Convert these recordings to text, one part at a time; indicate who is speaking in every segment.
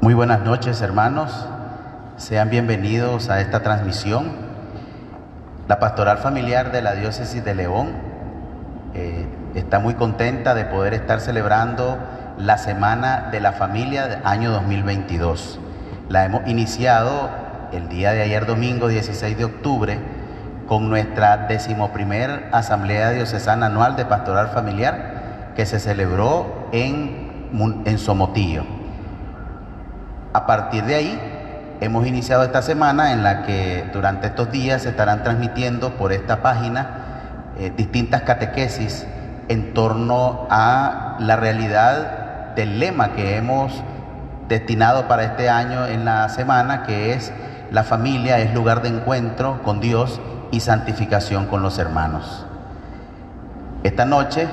Speaker 1: Muy buenas noches, hermanos. Sean bienvenidos a esta transmisión. La Pastoral Familiar de la Diócesis de León está muy contenta de poder estar celebrando la Semana de la Familia del año 2022. La hemos iniciado el día de ayer, domingo 16 de octubre, con nuestra 11ª Asamblea Diocesana Anual de Pastoral Familiar, que se celebró en Somotillo. A partir de ahí, hemos iniciado esta semana en la que durante estos días se estarán transmitiendo por esta página distintas catequesis en torno a la realidad del lema que hemos destinado para este año en la semana, que es: la familia es lugar de encuentro con Dios y santificación con los hermanos. Esta noche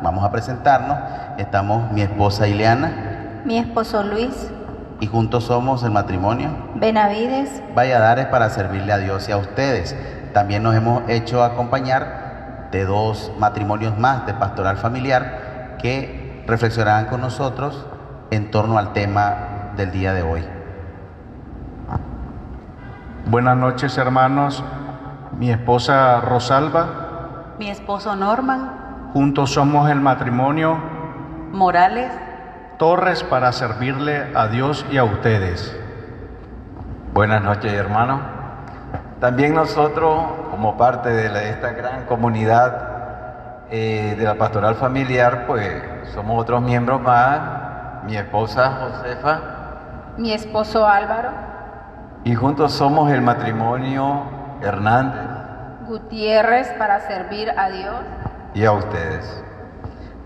Speaker 1: vamos a presentarnos, estamos mi esposa Ileana,
Speaker 2: mi esposo Luis,
Speaker 1: y juntos somos el matrimonio
Speaker 2: Benavides
Speaker 1: Valladares, para servirle a Dios y a ustedes. También nos hemos hecho acompañar de dos matrimonios más de pastoral familiar que reflexionarán con nosotros en torno al tema del día de hoy.
Speaker 3: Buenas noches, hermanos. Mi esposa Rosalba.
Speaker 4: Mi esposo Norman.
Speaker 3: Juntos somos el matrimonio
Speaker 4: Morales
Speaker 3: Torres, para servirle a Dios y a ustedes.
Speaker 5: Buenas noches, hermanos. También nosotros, como parte de esta gran comunidad de la pastoral familiar, pues somos otros miembros más. Mi esposa Josefa.
Speaker 2: mi esposo Álvaro
Speaker 5: Y juntos somos el matrimonio Hernández
Speaker 2: Gutiérrez, para servir a Dios
Speaker 5: y a ustedes.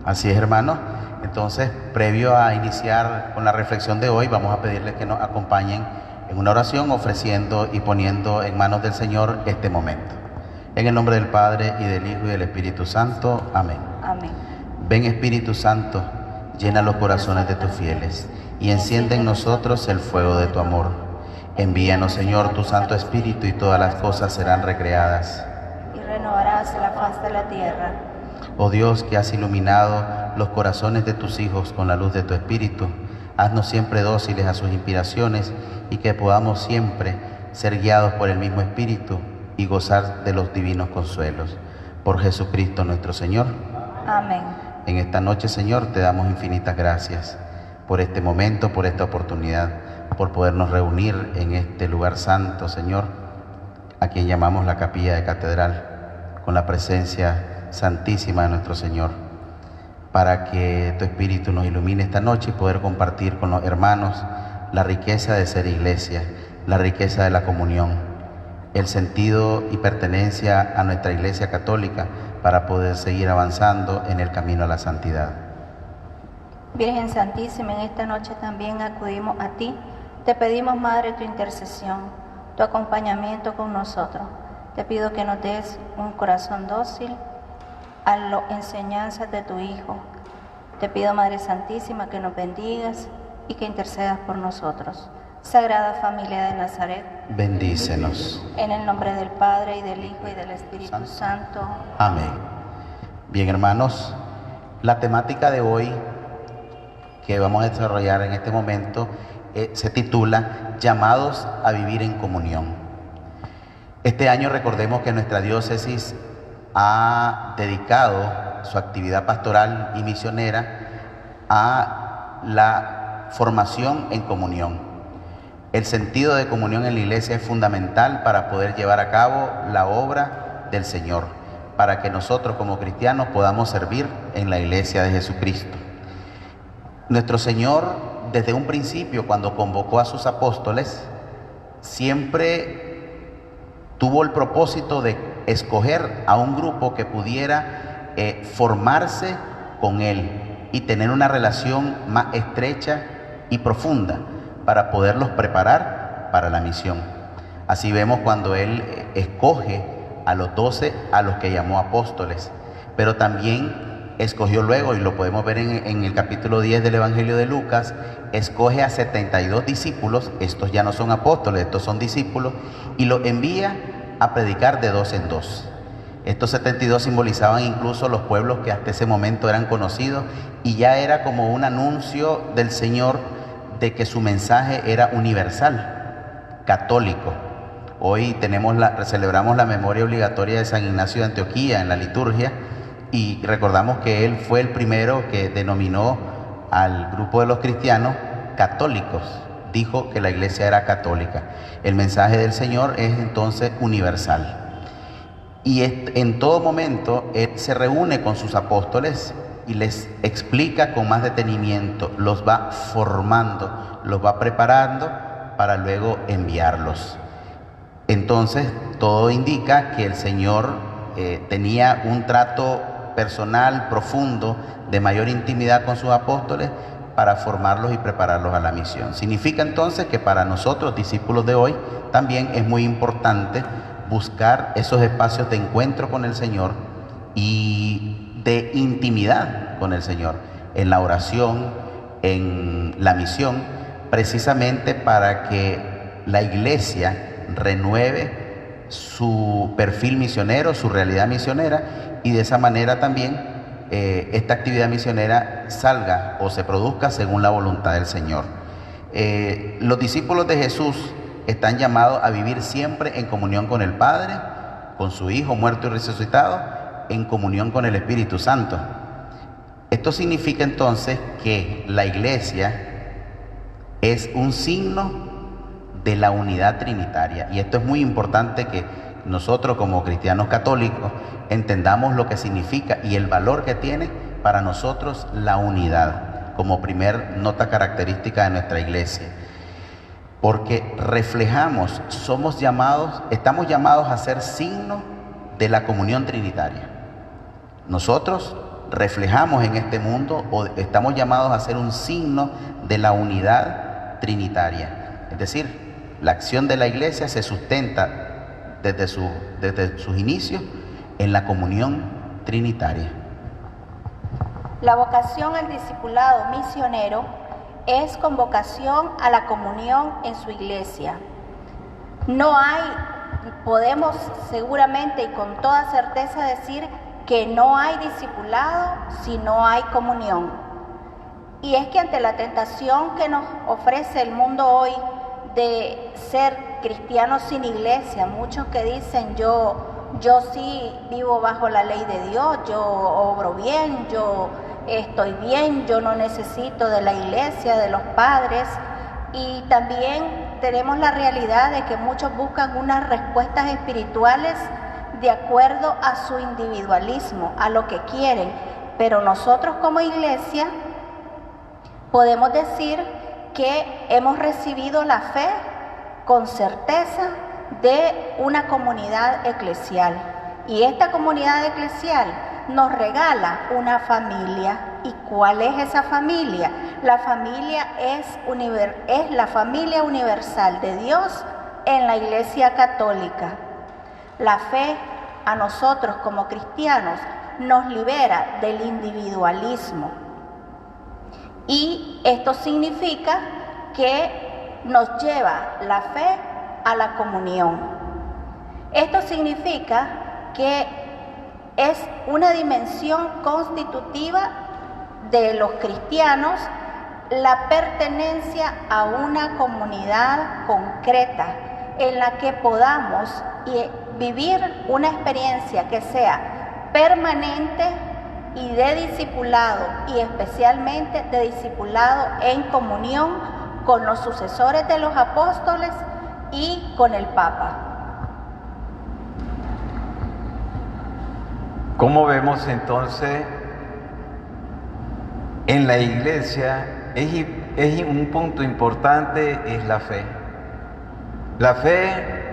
Speaker 1: Así es, hermanos. Entonces, previo a iniciar con la reflexión de hoy, vamos a pedirles que nos acompañen en una oración, ofreciendo y poniendo en manos del Señor este momento. En el nombre del Padre, y del Hijo, y del Espíritu Santo. Amén.
Speaker 2: Amén.
Speaker 1: Ven, Espíritu Santo, llena los corazones de tus fieles y enciende en nosotros el fuego de tu amor. Envíanos, Señor, tu Santo Espíritu, y todas las cosas serán recreadas.
Speaker 2: Y renovarás la faz de la tierra.
Speaker 1: Oh Dios, que has iluminado los corazones de tus hijos con la luz de tu Espíritu, haznos siempre dóciles a sus inspiraciones, y que podamos siempre ser guiados por el mismo Espíritu y gozar de los divinos consuelos. Por Jesucristo nuestro Señor.
Speaker 2: Amén.
Speaker 1: En esta noche, Señor, te damos infinitas gracias por este momento, por esta oportunidad, por podernos reunir en este lugar santo, Señor, a quien llamamos la capilla de catedral, con la presencia santísima de nuestro Señor, para que tu Espíritu nos ilumine esta noche y poder compartir con los hermanos la riqueza de ser iglesia, la riqueza de la comunión, el sentido y pertenencia a nuestra Iglesia Católica, para poder seguir avanzando en el camino a la santidad.
Speaker 2: Virgen Santísima, en esta noche también acudimos a ti. Te pedimos, Madre, tu intercesión, tu acompañamiento con nosotros. Te pido que nos des un corazón dócil a las enseñanzas de tu Hijo. Te pido, Madre Santísima, que nos bendigas y que intercedas por nosotros. Sagrada Familia de Nazaret,
Speaker 1: Bendícenos.
Speaker 2: en el nombre del Padre, y del Hijo, y del Espíritu Santo.
Speaker 1: Amén. Bien, hermanos, la temática de hoy que vamos a desarrollar en este momento se titula Llamados a vivir en comunión. Este año recordemos que nuestra diócesis ha dedicado su actividad pastoral y misionera a la formación en comunión. El sentido de comunión en la iglesia es fundamental para poder llevar a cabo la obra del Señor, para que nosotros como cristianos podamos servir en la iglesia de Jesucristo. Nuestro Señor, desde un principio, cuando convocó a sus apóstoles, siempre tuvo el propósito de escoger a un grupo que pudiera formarse con Él y tener una relación más estrecha y profunda para poderlos preparar para la misión. Así vemos cuando Él escoge a los 12, a los que llamó apóstoles, pero también escogió luego, y lo podemos ver en el capítulo 10 del Evangelio de Lucas, escoge a 72 discípulos. Estos ya no son apóstoles, estos son discípulos, y los envía a predicar de dos en dos. Estos 72 simbolizaban incluso los pueblos que hasta ese momento eran conocidos, y ya era como un anuncio del Señor de que su mensaje era universal, católico. Hoy celebramos la memoria obligatoria de San Ignacio de Antioquía en la liturgia y recordamos que él fue el primero que denominó al grupo de los cristianos católicos. Dijo que la iglesia era católica. El mensaje del Señor es entonces universal. Y en todo momento Él se reúne con sus apóstoles y les explica con más detenimiento, los va formando, los va preparando para luego enviarlos. Entonces, todo indica que el Señor tenía un trato personal, profundo, de mayor intimidad con sus apóstoles para formarlos y prepararlos a la misión. Significa entonces que para nosotros, discípulos de hoy, también es muy importante buscar esos espacios de encuentro con el Señor y de intimidad con el Señor, en la oración, en la misión, precisamente para que la iglesia renueve su perfil misionero, su realidad misionera, y de esa manera también esta actividad misionera salga o se produzca según la voluntad del Señor. Los discípulos de Jesús están llamados a vivir siempre en comunión con el Padre, con su Hijo muerto y resucitado, en comunión con el Espíritu Santo. Esto significa entonces que la iglesia es un signo de la unidad trinitaria, y esto es muy importante que nosotros como cristianos católicos entendamos lo que significa y el valor que tiene para nosotros la unidad como primer nota característica de nuestra iglesia, porque reflejamos, estamos llamados a ser signo de la comunión trinitaria. Nosotros reflejamos en este mundo, o estamos llamados a ser un signo de la unidad trinitaria, es decir, la acción de la iglesia se sustenta desde sus inicios en la comunión trinitaria.
Speaker 2: La vocación al discipulado misionero es convocación a la comunión en su iglesia. Podemos seguramente y con toda certeza decir que no hay discipulado si no hay comunión. Y es que ante la tentación que nos ofrece el mundo hoy de ser cristianos sin iglesia, muchos que dicen yo sí vivo bajo la ley de Dios, yo obro bien, yo estoy bien, yo no necesito de la iglesia, de los padres. Y también tenemos la realidad de que muchos buscan unas respuestas espirituales de acuerdo a su individualismo, a lo que quieren. Pero nosotros como iglesia podemos decir que hemos recibido la fe con certeza de una comunidad eclesial. Y esta comunidad eclesial nos regala una familia. ¿Y cuál es esa familia? La familia es la familia universal de Dios en la Iglesia Católica. La fe a nosotros como cristianos nos libera del individualismo. Y esto significa que nos lleva la fe a la comunión. Esto significa que es una dimensión constitutiva de los cristianos la pertenencia a una comunidad concreta en la que podamos vivir una experiencia que sea permanente y de discipulado, y especialmente de discipulado en comunión con los sucesores de los apóstoles y con el Papa.
Speaker 5: ¿Cómo vemos entonces en la iglesia? Es un punto importante, es la fe. La fe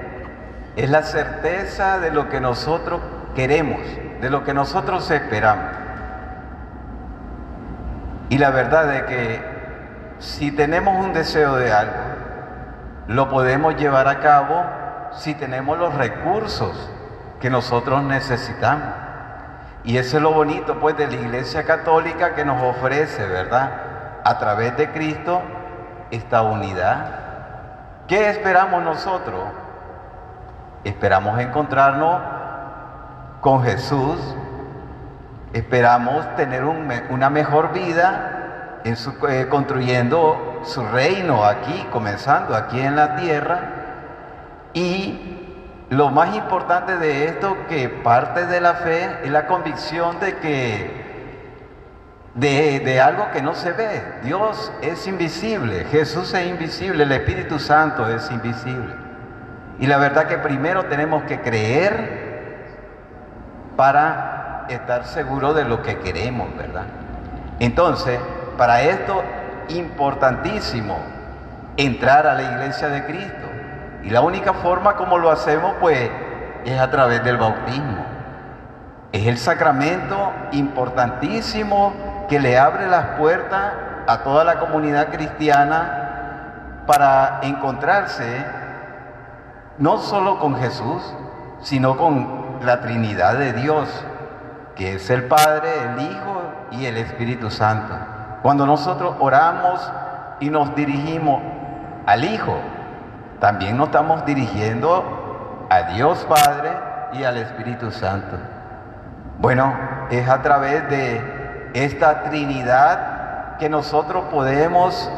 Speaker 5: es la certeza de lo que nosotros queremos, de lo que nosotros esperamos. Y la verdad es que si tenemos un deseo de algo, lo podemos llevar a cabo si tenemos los recursos que nosotros necesitamos. Y eso es lo bonito pues de la Iglesia Católica, que nos ofrece, ¿verdad?, a través de Cristo, esta unidad. ¿Qué esperamos nosotros? Esperamos encontrarnos con Jesús, esperamos tener una mejor vida construyendo su reino aquí, comenzando aquí en la tierra. Y lo más importante de esto, que parte de la fe, es la convicción de que de algo que no se ve. Dios es invisible, Jesús es invisible, el Espíritu Santo es invisible. Y la verdad que primero tenemos que creer para estar seguros de lo que queremos, ¿verdad? Entonces, para esto, importantísimo entrar a la iglesia de Cristo. Y la única forma como lo hacemos, pues, es a través del bautismo. Es el sacramento importantísimo que le abre las puertas a toda la comunidad cristiana para encontrarse no solo con Jesús, sino con la Trinidad de Dios, que es el Padre, el Hijo y el Espíritu Santo. Cuando nosotros oramos y nos dirigimos al Hijo, también nos estamos dirigiendo a Dios Padre y al Espíritu Santo. Bueno, es a través de esta Trinidad que nosotros podemos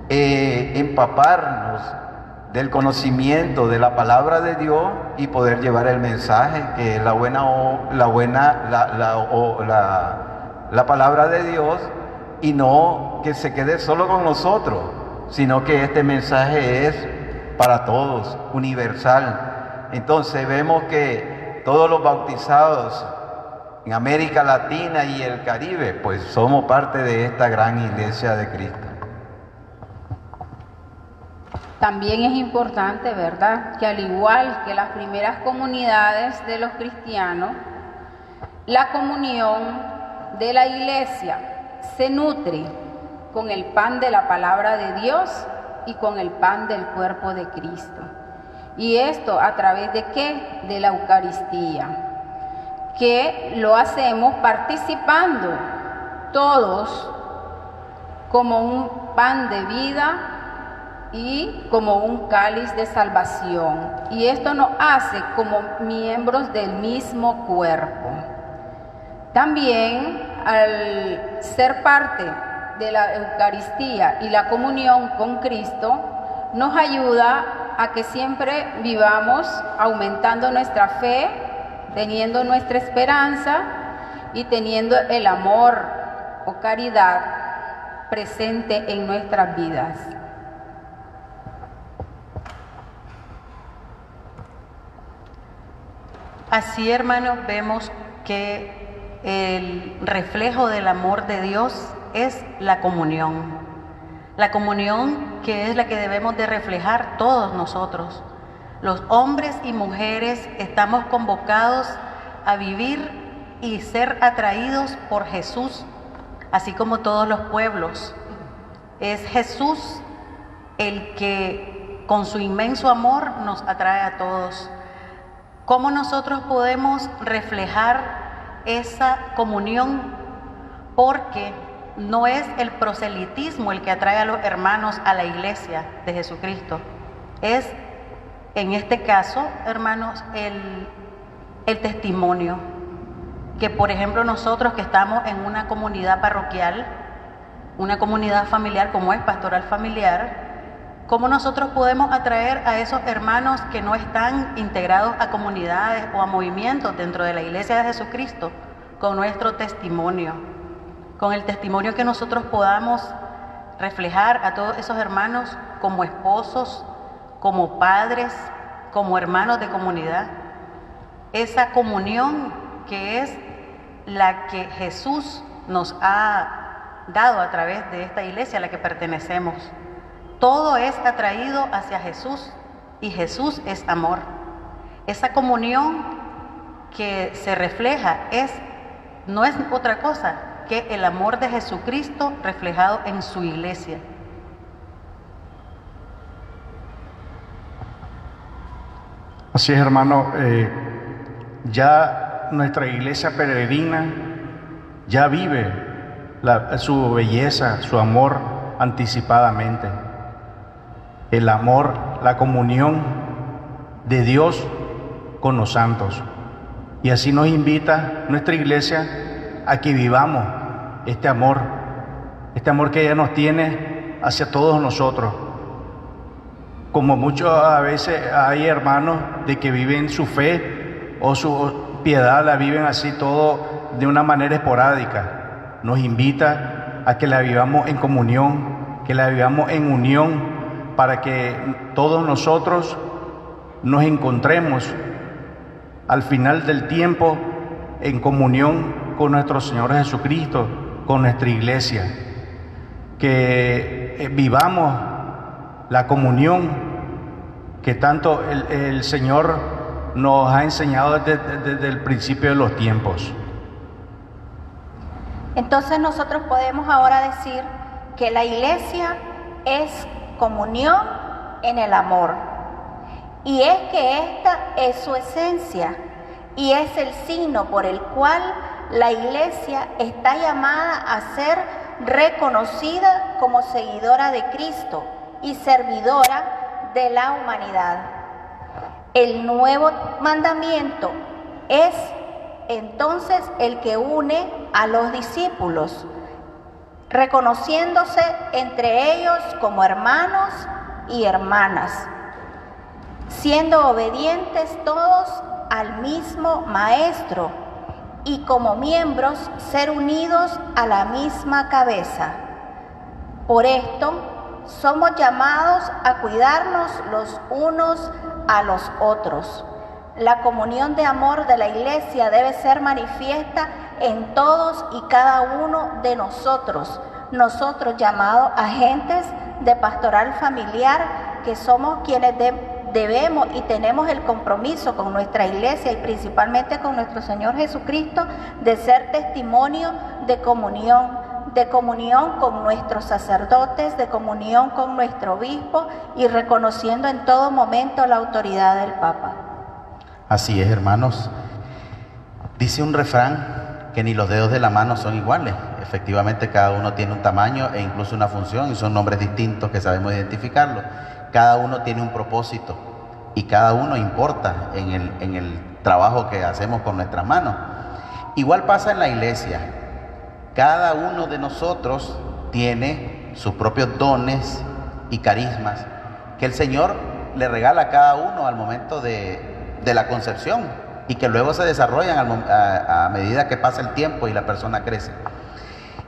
Speaker 5: empaparnos del conocimiento de la palabra de Dios y poder llevar el mensaje, que es la palabra de Dios, y no que se quede solo con nosotros, sino que este mensaje es para todos, universal. Entonces vemos que todos los bautizados en América Latina y el Caribe, pues somos parte de esta gran iglesia de Cristo.
Speaker 6: También es importante, ¿verdad?, que al igual que las primeras comunidades de los cristianos, la comunión de la iglesia se nutre con el pan de la palabra de Dios y con el pan del cuerpo de Cristo. ¿Y esto a través de qué? De la Eucaristía, que lo hacemos participando todos como un pan de vida y como un cáliz de salvación. Y esto nos hace como miembros del mismo cuerpo. También, al ser parte de la Eucaristía y la comunión con Cristo, nos ayuda a que siempre vivamos aumentando nuestra fe, teniendo nuestra esperanza y teniendo el amor o caridad presente en nuestras vidas.
Speaker 4: Así, hermanos, vemos que el reflejo del amor de Dios es la comunión. La comunión que es la que debemos de reflejar todos nosotros. Los hombres y mujeres estamos convocados a vivir y ser atraídos por Jesús, así como todos los pueblos. Es Jesús el que con su inmenso amor nos atrae a todos. ¿Cómo nosotros podemos reflejar esa comunión? Porque no es el proselitismo el que atrae a los hermanos a la iglesia de Jesucristo. Es, en este caso, hermanos, el testimonio. Que, por ejemplo, nosotros que estamos en una comunidad parroquial, una comunidad familiar como es Pastoral Familiar, ¿cómo nosotros podemos atraer a esos hermanos que no están integrados a comunidades o a movimientos dentro de la Iglesia de Jesucristo? Con nuestro testimonio, con el testimonio que nosotros podamos reflejar a todos esos hermanos como esposos, como padres, como hermanos de comunidad. Esa comunión que es la que Jesús nos ha dado a través de esta iglesia a la que pertenecemos. Todo es atraído hacia Jesús y Jesús es amor. Esa comunión que se refleja no es otra cosa que el amor de Jesucristo reflejado en su iglesia.
Speaker 3: Así es, hermano, ya nuestra iglesia peregrina ya vive su belleza, su amor anticipadamente. El amor, la comunión de Dios con los santos. Y así nos invita nuestra iglesia a que vivamos este amor que ella nos tiene hacia todos nosotros. Como muchas a veces hay hermanos de que viven su fe o su piedad, la viven así todo de una manera esporádica. Nos invita a que la vivamos en comunión, que la vivamos en unión, para que todos nosotros nos encontremos al final del tiempo en comunión con nuestro Señor Jesucristo, con nuestra iglesia, que vivamos la comunión que tanto el Señor nos ha enseñado desde el principio de los tiempos.
Speaker 2: Entonces nosotros podemos ahora decir que la iglesia es comunión en el amor. Y es que esta es su esencia y es el signo por el cual la iglesia está llamada a ser reconocida como seguidora de Cristo y servidora de la humanidad. El nuevo mandamiento es entonces el que une a los discípulos, reconociéndose entre ellos como hermanos y hermanas, siendo obedientes todos al mismo Maestro y como miembros ser unidos a la misma cabeza. Por esto somos llamados a cuidarnos los unos a los otros. La comunión de amor de la iglesia debe ser manifiesta en todos y cada uno de nosotros llamados agentes de pastoral familiar, que somos quienes debemos y tenemos el compromiso con nuestra iglesia y principalmente con nuestro Señor Jesucristo de ser testimonio de comunión con nuestros sacerdotes, de comunión con nuestro obispo y reconociendo en todo momento la autoridad del Papa.
Speaker 1: Así es, hermanos. Dice un refrán que ni los dedos de la mano son iguales. Efectivamente, cada uno tiene un tamaño e incluso una función y son nombres distintos que sabemos identificarlos. Cada uno tiene un propósito y cada uno importa en el trabajo que hacemos con nuestras manos. Igual pasa en la iglesia. Cada uno de nosotros tiene sus propios dones y carismas que el Señor le regala a cada uno al momento de la concepción y que luego se desarrollan a medida que pasa el tiempo y la persona crece.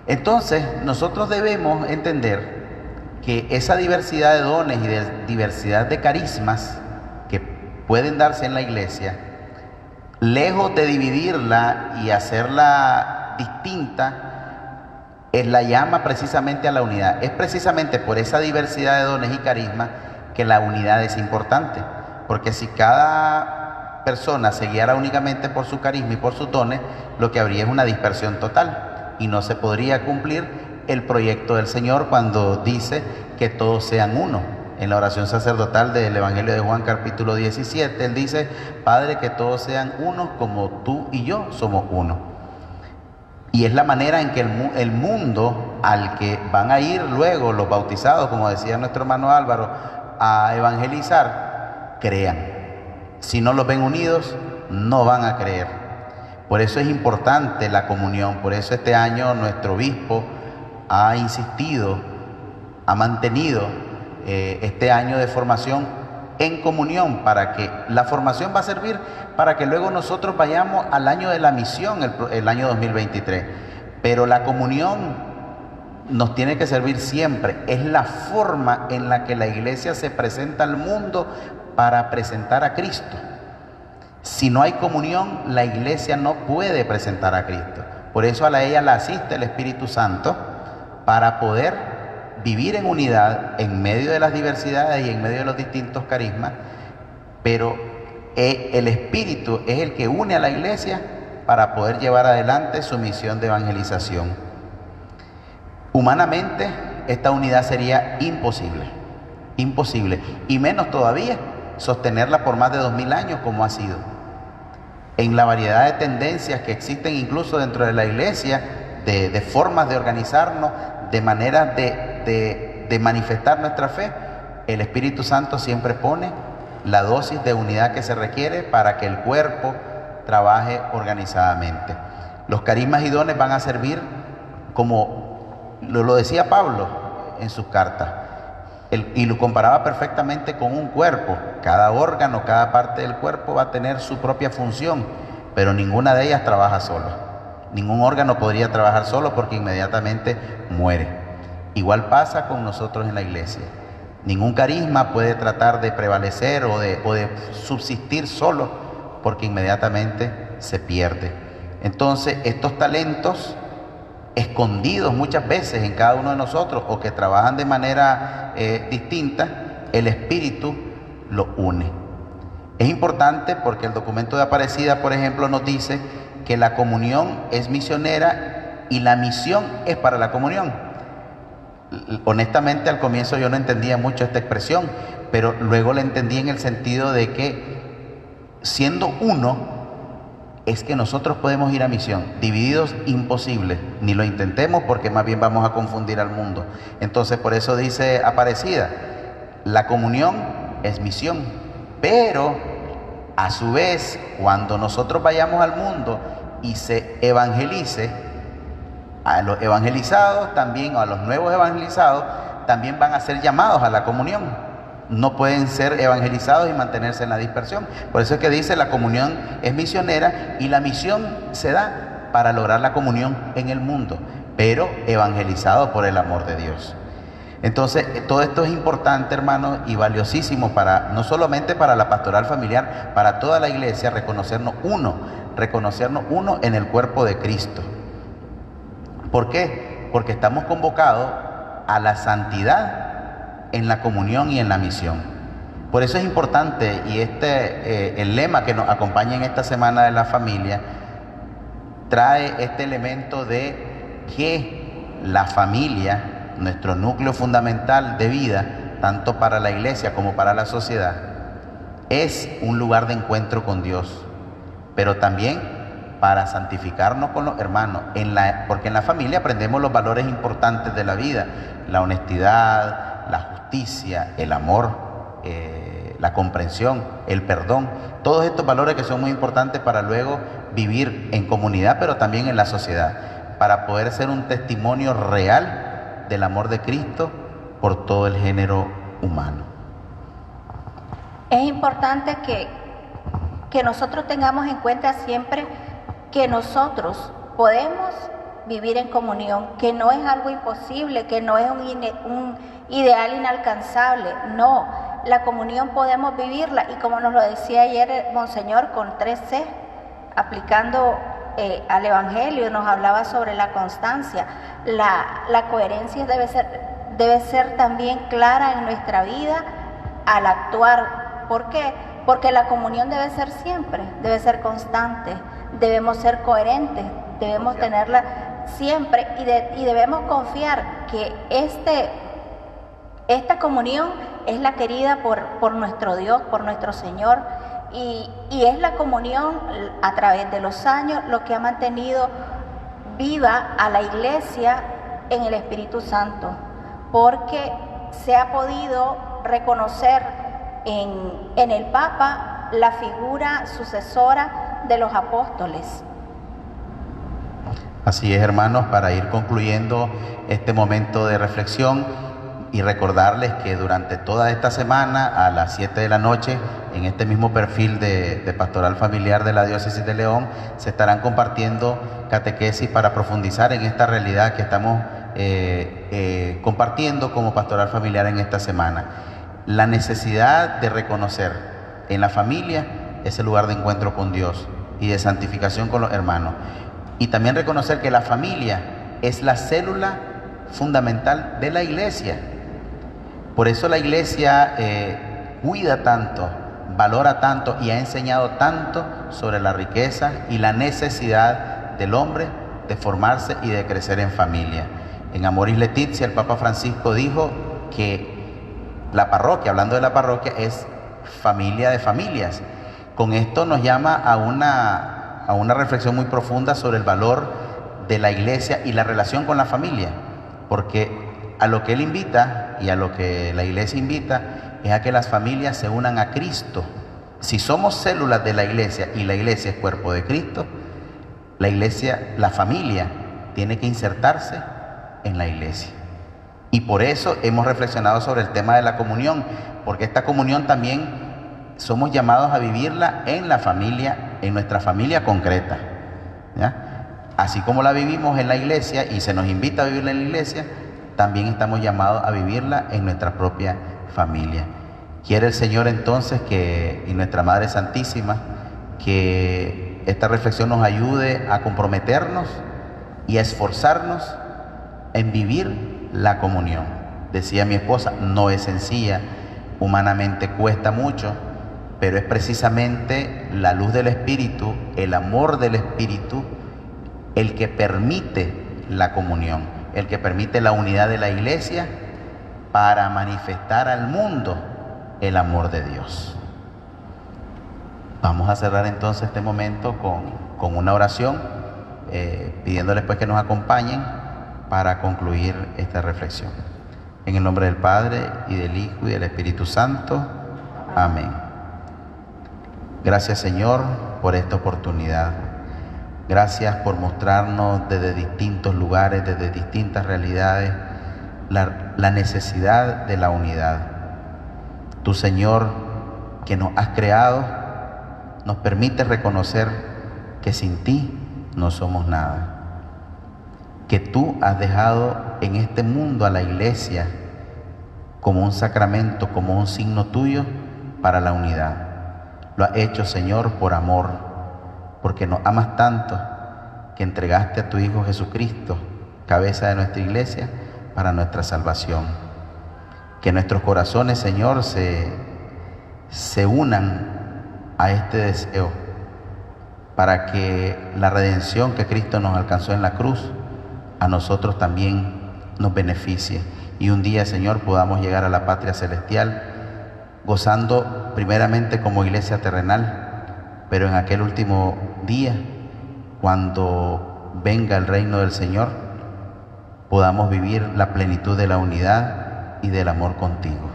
Speaker 1: Entonces, nosotros debemos entender que esa diversidad de dones y de diversidad de carismas que pueden darse en la iglesia, lejos de dividirla y hacerla distinta, es la llama precisamente a la unidad. Es precisamente por esa diversidad de dones y carismas que la unidad es importante, porque si cada persona se guiara únicamente por su carisma y por sus dones, lo que habría es una dispersión total y no se podría cumplir el proyecto del Señor cuando dice que todos sean uno. En la oración sacerdotal del Evangelio de Juan capítulo 17, Él dice: Padre, que todos sean uno como tú y yo somos uno. Y es la manera en que el mundo al que van a ir luego los bautizados, como decía nuestro hermano Álvaro, a evangelizar, crean. Si no los ven unidos, no van a creer. Por eso es importante la comunión. Por eso este año nuestro obispo ha insistido, ha mantenido este año de formación en comunión, para que la formación va a servir para que luego nosotros vayamos al año de la misión, el año 2023. Pero la comunión nos tiene que servir siempre. Es la forma en la que la iglesia se presenta al mundo para presentar a Cristo. Si no hay comunión, la iglesia no puede presentar a Cristo. Por eso a ella la asiste el Espíritu Santo, para poder vivir en unidad en medio de las diversidades y en medio de los distintos carismas, pero el Espíritu es el que une a la iglesia para poder llevar adelante su misión de evangelización. Humanamente, esta unidad sería imposible, y menos todavía sostenerla por más de 2000 años como ha sido. En la variedad de tendencias que existen incluso dentro de la iglesia, de formas de organizarnos, de maneras de manifestar nuestra fe, el Espíritu Santo siempre pone la dosis de unidad que se requiere para que el cuerpo trabaje organizadamente. Los carismas y dones van a servir, como lo decía Pablo, en sus cartas. Y lo comparaba perfectamente con un cuerpo. Cada órgano, cada parte del cuerpo va a tener su propia función, pero ninguna de ellas trabaja sola. Ningún órgano podría trabajar solo porque inmediatamente muere. Igual pasa con nosotros en la iglesia. Ningún carisma puede tratar de prevalecer o de subsistir solo porque inmediatamente se pierde. Entonces, estos talentos escondidos muchas veces en cada uno de nosotros o que trabajan de manera distinta, el Espíritu lo une. Es importante porque el documento de Aparecida, por ejemplo, nos dice que la comunión es misionera y la misión es para la comunión. Honestamente, al comienzo yo no entendía mucho esta expresión, pero luego la entendí en el sentido de que siendo uno, es que nosotros podemos ir a misión. Divididos, imposible. Ni lo intentemos porque más bien vamos a confundir al mundo. Entonces, por eso dice Aparecida, la comunión es misión. Pero, a su vez, cuando nosotros vayamos al mundo y se evangelice, a los evangelizados también, o a los nuevos evangelizados, también van a ser llamados a la comunión. No pueden ser evangelizados y mantenerse en la dispersión. Por eso es que dice la comunión es misionera y la misión se da para lograr la comunión en el mundo, pero evangelizado por el amor de Dios. Entonces, todo esto es importante, hermanos, y valiosísimo para, no solamente para la pastoral familiar, para toda la iglesia, reconocernos uno en el cuerpo de Cristo. ¿Por qué? Porque estamos convocados a la santidad en la comunión y en la misión. Por eso es importante, y el lema que nos acompaña en esta Semana de la Familia trae este elemento de que la familia, nuestro núcleo fundamental de vida, tanto para la iglesia como para la sociedad, es un lugar de encuentro con Dios, pero también para santificarnos con los hermanos, porque en la familia aprendemos los valores importantes de la vida, la honestidad, la justicia, el amor, la comprensión, el perdón, todos estos valores que son muy importantes para luego vivir en comunidad, pero también en la sociedad, para poder ser un testimonio real del amor de Cristo por todo el género humano.
Speaker 2: Es importante que nosotros tengamos en cuenta siempre que nosotros podemos vivir en comunión, que no es algo imposible, que no es un ideal inalcanzable. No, la comunión podemos vivirla, y como nos lo decía ayer Monseñor con 3C, aplicando al Evangelio, nos hablaba sobre la constancia. La coherencia debe ser también clara en nuestra vida al actuar. ¿Por qué? Porque la comunión debe ser siempre, debe ser constante, debemos ser coherentes, debemos tenerla siempre, y debemos confiar que esta comunión es la querida por nuestro Dios, por nuestro Señor, y es la comunión a través de los años lo que ha mantenido viva a la iglesia en el Espíritu Santo, porque se ha podido reconocer en el Papa la figura sucesora de los apóstoles.
Speaker 1: Así es, hermanos, para ir concluyendo este momento de reflexión y recordarles que durante toda esta semana a las 7 de la noche, en este mismo perfil de Pastoral Familiar de la Diócesis de León, se estarán compartiendo catequesis para profundizar en esta realidad que estamos compartiendo como Pastoral Familiar en esta semana. La necesidad de reconocer en la familia ese lugar de encuentro con Dios y de santificación con los hermanos. Y también reconocer que la familia es la célula fundamental de la iglesia. Por eso la iglesia cuida tanto, valora tanto y ha enseñado tanto sobre la riqueza y la necesidad del hombre de formarse y de crecer en familia. En Amoris Laetitia, el Papa Francisco dijo que la parroquia, hablando de la parroquia, es familia de familias. Con esto nos llama a una reflexión muy profunda sobre el valor de la iglesia y la relación con la familia, porque a lo que él invita y a lo que la iglesia invita es a que las familias se unan a Cristo. Si somos células de la iglesia y la iglesia es cuerpo de Cristo, la familia tiene que insertarse en la iglesia. Y por eso hemos reflexionado sobre el tema de la comunión, porque esta comunión también somos llamados a vivirla en la familia, en nuestra familia concreta, ¿ya? Así como la vivimos en la iglesia y se nos invita a vivirla en la iglesia, también estamos llamados a vivirla en nuestra propia familia. Quiere el Señor entonces y nuestra Madre Santísima, que esta reflexión nos ayude a comprometernos y a esforzarnos en vivir la comunión. Decía mi esposa, no es sencilla, humanamente cuesta mucho, pero es precisamente la luz del Espíritu, el amor del Espíritu, el que permite la comunión, el que permite la unidad de la iglesia para manifestar al mundo el amor de Dios. Vamos a cerrar entonces este momento con una oración, pidiéndoles pues que nos acompañen para concluir esta reflexión. En el nombre del Padre, y del Hijo, y del Espíritu Santo. Amén. Gracias, Señor, por esta oportunidad. Gracias por mostrarnos desde distintos lugares, desde distintas realidades, la necesidad de la unidad. Tú, Señor, que nos has creado, nos permite reconocer que sin ti no somos nada. Que tú has dejado en este mundo a la iglesia como un sacramento, como un signo tuyo para la unidad. Lo has hecho, Señor, por amor, porque nos amas tanto que entregaste a tu Hijo Jesucristo, cabeza de nuestra iglesia, para nuestra salvación. Que nuestros corazones, Señor, se unan a este deseo para que la redención que Cristo nos alcanzó en la cruz a nosotros también nos beneficie, y un día, Señor, podamos llegar a la patria celestial gozando primeramente como iglesia terrenal, pero en aquel último día, cuando venga el reino del Señor, podamos vivir la plenitud de la unidad y del amor contigo.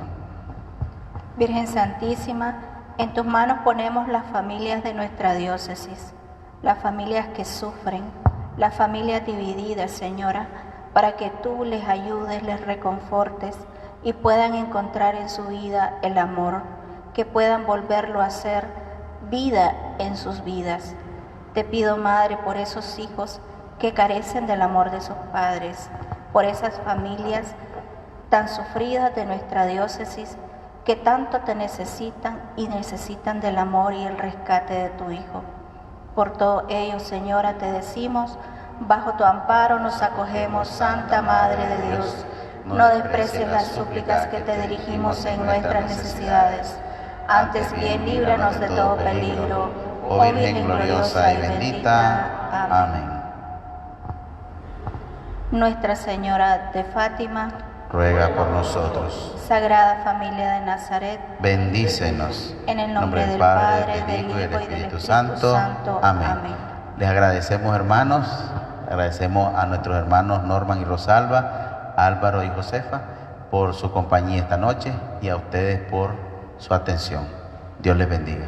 Speaker 2: Virgen Santísima, en tus manos ponemos las familias de nuestra diócesis, las familias que sufren, las familias divididas, Señora, para que tú les ayudes, les reconfortes y puedan encontrar en su vida el amor, que puedan volverlo a ser vida en sus vidas. Te pido, Madre, por esos hijos que carecen del amor de sus padres, por esas familias tan sufridas de nuestra diócesis que tanto te necesitan y necesitan del amor y el rescate de tu Hijo. Por todo ello, Señora, te decimos, bajo tu amparo nos acogemos, Santa Madre de Dios. No desprecies las súplicas que te dirigimos en nuestras necesidades. Antes bien, líbranos de todo peligro,
Speaker 1: oh Virgen gloriosa y bendita. Amén.
Speaker 2: Nuestra Señora de Fátima,
Speaker 1: ruega por nosotros.
Speaker 2: Sagrada Familia de Nazaret,
Speaker 1: bendícenos.
Speaker 2: En el nombre del Padre, del Hijo y del Espíritu Santo.
Speaker 1: Amén.
Speaker 2: Amén.
Speaker 1: Les agradecemos, hermanos, agradecemos a nuestros hermanos Norman y Rosalba, Álvaro y Josefa, por su compañía esta noche, y a ustedes por su atención. Dios les bendiga.